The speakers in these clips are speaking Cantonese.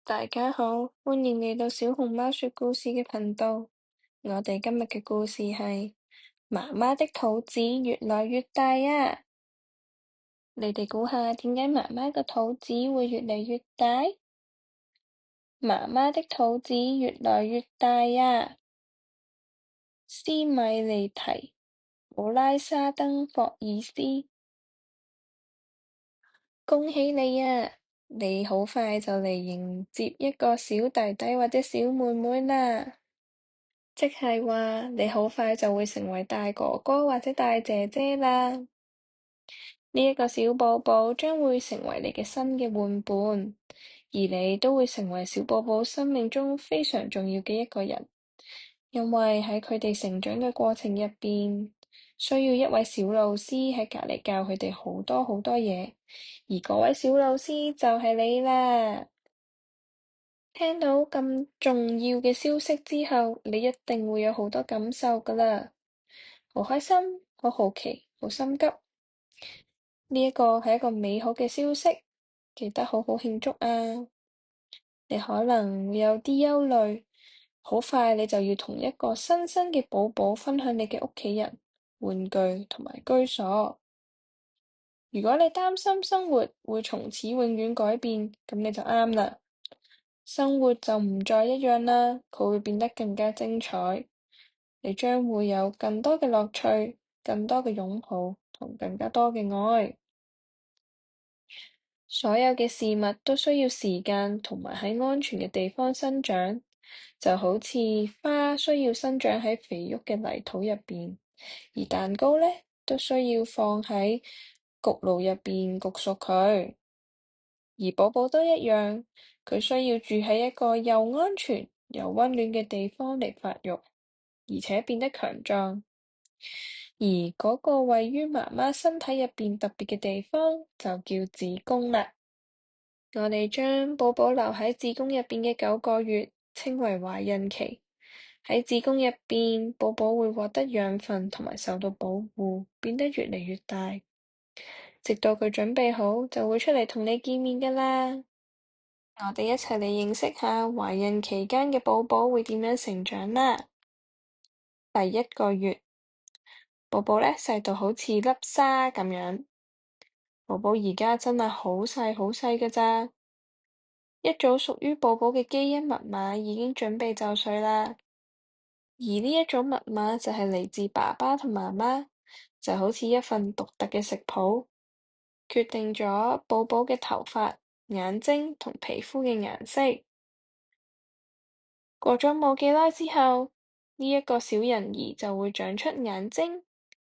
大家好，歡迎嚟到小熊貓說故事嘅頻道。我哋今日嘅故事係媽媽的肚子越來越大啊！你哋估下點解媽媽個肚子會越嚟越大？媽媽的肚子越來越大啊！斯米利提姆拉沙登霍爾斯，恭喜你啊！你好快就嚟迎接一個小弟弟或者小妹妹啦！即係話你好快就會成為大哥哥或者大姐姐啦。呢一個小寶寶將會成為你嘅新嘅玩伴，而你都會成為小寶寶生命中非常重要嘅一個人，因為喺佢哋成長嘅過程入邊，需要一位小老師喺隔籬教佢哋好多好多嘢，而嗰位小老師就係你啦。聽到咁重要嘅消息之後，你一定會有好多感受㗎喇，好開心，好好奇，好心急。呢一個係一個美好嘅消息，記得好好慶祝啊！你可能會有啲憂慮，好快你就要同一個新生嘅寶寶分享你嘅屋企人、玩具同埋居所。如果你擔心生活會從此永遠改變，咁你就啱啦。生活就唔再一樣啦，佢會變得更加精彩。你將會有更多嘅樂趣、更多嘅擁抱同更加多嘅愛。所有嘅事物都需要時間同埋喺安全嘅地方生長，就好似花需要生長喺肥沃嘅泥土入邊，而蛋糕呢都需要放喺焗爐入邊焗熟佢。而寶寶都一樣，佢需要住喺一個又安全又溫暖嘅地方嚟發育，而且變得強壯。而嗰個位於媽媽身體入邊特別嘅地方就叫子宮啦。我哋將寶寶留喺子宮入邊嘅9個月稱為懷孕期。喺子宮入邊，寶寶會獲得養分同埋受到保護，變得越嚟越大，直到佢準備好就會出嚟同你見面㗎啦。我哋一齊嚟認識下懷孕期間嘅寶寶會點樣成長啦。第1個月，寶寶呢細到好似粒沙咁樣。寶寶而家真係好細好細㗎咋。一組屬於寶寶嘅基因密碼已經準備就緒啦。而呢一組密碼就係嚟自爸爸同媽媽，就好似一份獨特嘅食譜，決定咗寶寶嘅頭髮、眼睛同皮膚嘅顏色。過咗冇幾耐之後，呢一個小人兒就會長出眼睛、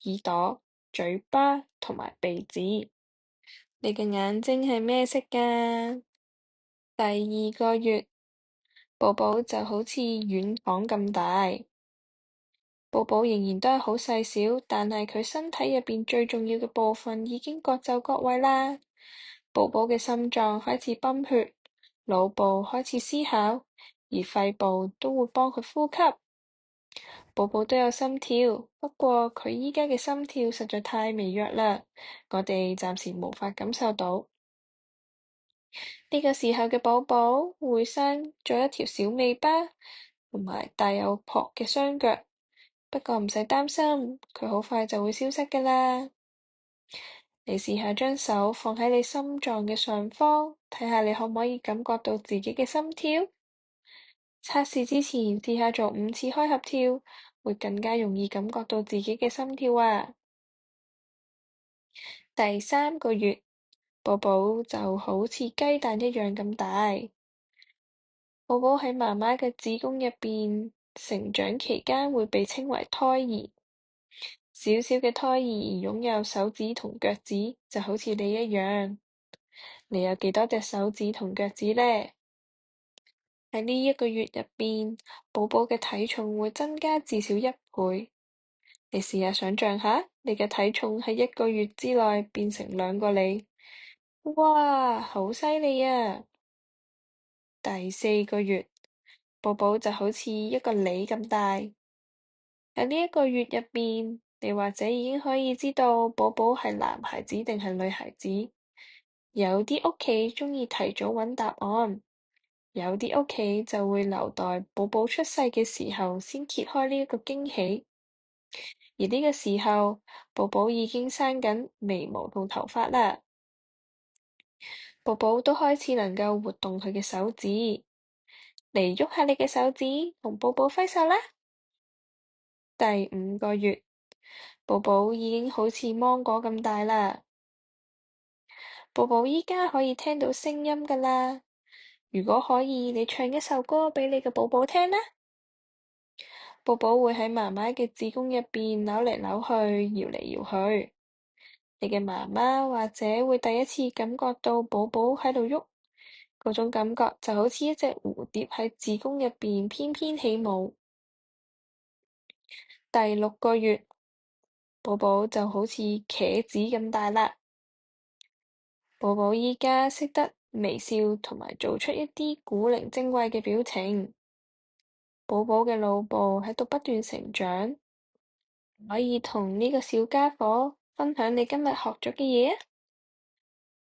耳朵、嘴巴同埋鼻子。你嘅眼睛係咩色㗎？第2個月，寶寶就好似軟糖咁大。寶寶仍然都係好細小，但係佢身體入邊最重要嘅部分已經各就各位啦。寶寶嘅心臟開始泵血，腦部開始思考，而肺部都會幫佢呼吸。寶寶都有心跳，不過佢依家嘅心跳實在太微弱啦，我哋暫時無法感受到。呢個時候嘅寶寶會生咗一條小尾巴，同埋帶有蹼嘅雙腳。不過唔使擔心，佢好快就會消失㗎啦。你試下將手放喺你心臟嘅上方，睇下你可唔可以感覺到自己嘅心跳。測試之前試下做5次開合跳，會更加容易感覺到自己嘅心跳啊。第3個月，寶寶就好似雞蛋一樣咁大。寶寶喺媽媽嘅子宮入邊成長期間會被稱為胎兒。小小嘅胎兒擁有手指同腳趾，就好似你一樣。你有幾多隻手指同腳趾呢？喺呢1個月入邊，寶寶嘅體重會增加至少1倍。你試下想象下，你嘅體重喺1個月之內變成2個你。哇，好犀利啊！第4個月，寶寶就好似一個你咁大。喺呢1個月入邊，你或者已經可以知道寶寶係男孩子定係女孩子。有啲屋企鍾意提早揾答案，有啲屋企就會留待寶寶出世嘅時候先揭開呢一個驚喜，而呢個時候寶寶已經生緊眉毛同頭髮啦，寶寶都開始能夠活動佢嘅手指，嚟喐下你嘅手指，同寶寶揮手啦。第5個月，寶寶已經好似芒果咁大啦，寶寶依家可以聽到聲音㗎啦。如果可以，你唱一首歌畀你嘅寶寶聽啦。寶寶會喺媽媽嘅子宮入邊扭嚟扭去，搖嚟搖去。你嘅媽媽或者會第一次感覺到寶寶喺度喐，嗰種感覺就好似一隻蝴蝶喺子宮入邊翩翩起舞。第6個月，寶寶就好似茄子咁大啦。寶寶依家識得微笑同埋做出一啲古靈精怪嘅表情。寶寶嘅腦部喺度不斷成長，可以同呢個小家伙分享你今日學咗嘅嘢啊！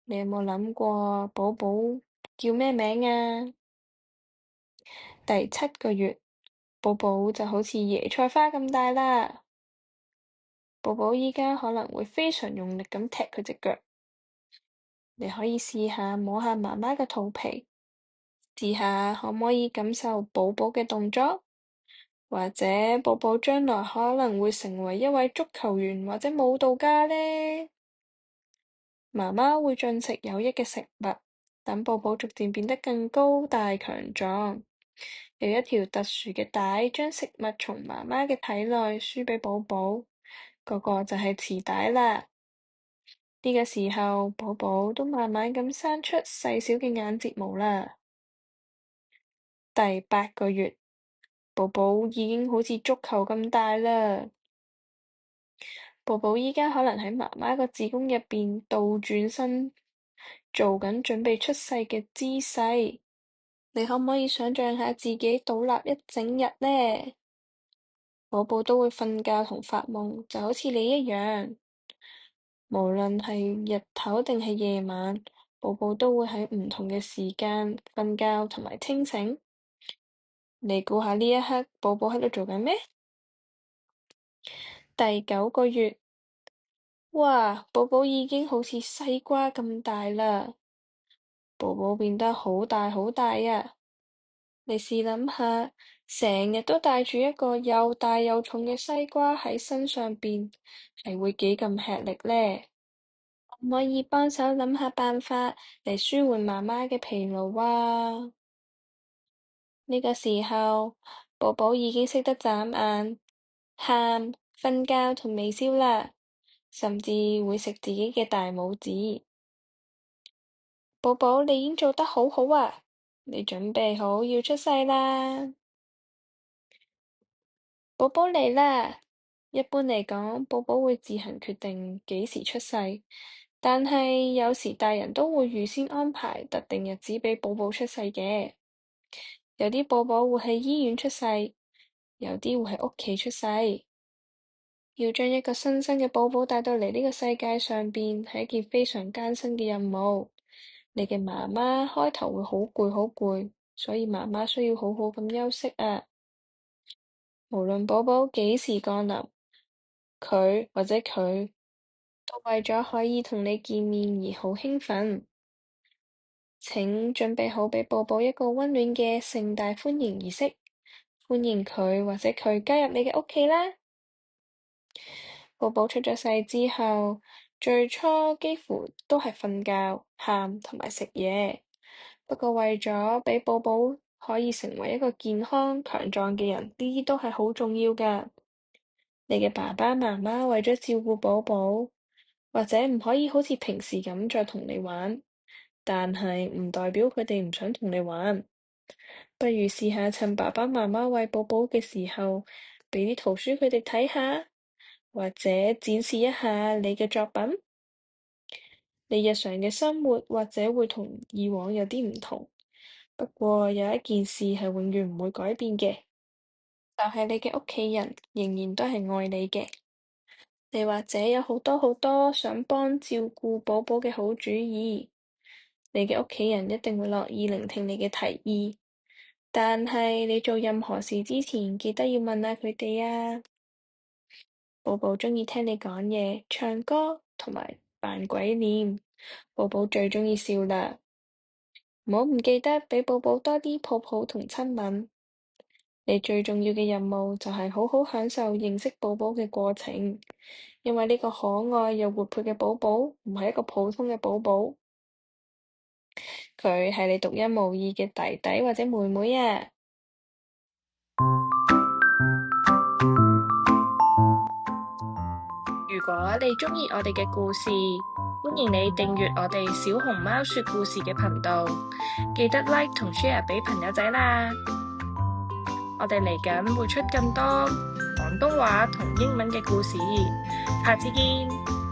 你有冇諗過寶寶叫咩名啊？第7個月，寶寶就好似椰菜花咁大啦。寶寶依家可能會非常用力咁踢佢隻腳。你可以試下摸下媽媽嘅肚皮，試下可唔可以感受寶寶嘅動作，或者寶寶將來可能會成為一位足球員或者舞蹈家呢？媽媽會進食有益嘅食物，等寶寶逐漸變得更高大強壯。有一條特殊嘅帶將食物從媽媽嘅體內輸畀寶寶，嗰個就係臍帶啦。呢個時候，寶寶都慢慢咁生出細小嘅眼睫毛啦。第8個月，寶寶已經好似足球咁大啦。寶寶依家可能喺媽媽個子宮入邊倒轉身，做緊準備出世嘅姿勢。你可唔可以想象下自己倒立一整日呢？寶寶都會瞓覺同發夢，就好似你一樣。無論係日頭定係夜晚，寶寶都會喺唔同嘅時間瞓覺同埋清醒。你估下呢一刻寶寶喺度做緊咩？第9個月，哇！寶寶已經好似西瓜咁大啦，寶寶變得好大好大呀！你試諗下，成日都帶住一個又大又重嘅西瓜喺身上邊，係會幾咁吃力呢？可唔可以幫手諗下辦法嚟舒緩媽媽嘅疲勞啊？呢個時候，寶寶已經識得眨眼、喊、瞓覺同微笑啦，甚至會食自己嘅大拇指。寶寶，你已經做得好好啊！你準備好要出世啦！寶寶嚟啦！一般嚟講，寶寶會自行決定幾時出世，但係有時大人都會預先安排特定日子畀寶寶出世嘅。有啲寶寶會喺醫院出世，有啲會喺屋企出世。要將一個新生嘅寶寶帶到嚟呢個世界上邊，係一件非常艱辛嘅任務。你嘅媽媽開頭會好攰好攰，所以媽媽需要好好咁休息啊。無論寶寶幾時降臨，佢或者佢都為咗可以同你見面而好興奮。請準備好畀寶寶一個溫暖嘅盛大歡迎儀式，歡迎佢或者佢加入你嘅屋企啦。寶寶出咗世之後，最初幾乎都係瞓覺、喊同埋食嘢。不過為咗畀寶寶可以成為一個健康強壯嘅人，呢啲都係好重要㗎。你嘅爸爸媽媽為咗照顧寶寶，或者唔可以好似平時咁再同你玩，但係唔代表佢哋唔想同你玩。不如試下趁爸爸媽媽餵寶寶嘅時候，畀啲圖書佢哋睇下，或者展示一下你嘅作品。你日常嘅生活或者會同以往有啲唔同，不過有一件事係永遠唔會改變嘅，就係你嘅屋企人仍然都係愛你嘅。你或者有好多好多想幫照顧寶寶嘅好主意，你嘅屋企人一定會樂意聆聽你嘅提議。但係你做任何事之前，記得要問下佢哋啊。寶寶鍾意聽你講嘢、唱歌同埋扮鬼臉，寶寶最鍾意笑啦。唔好唔記得畀寶寶多啲抱抱同親吻。你最重要嘅任務就係好好享受認識寶寶嘅過程，因為呢個可愛又活潑嘅寶寶唔係一個普通嘅寶寶，佢係你獨一無二嘅弟弟或者妹妹啊！如果你鍾意我哋嘅故事，歡迎你訂閱我哋小熊貓說故事嘅頻道，記得 like 同 share 俾朋友仔啦！我哋嚟緊會出更多廣東話同英文嘅故事，下次見！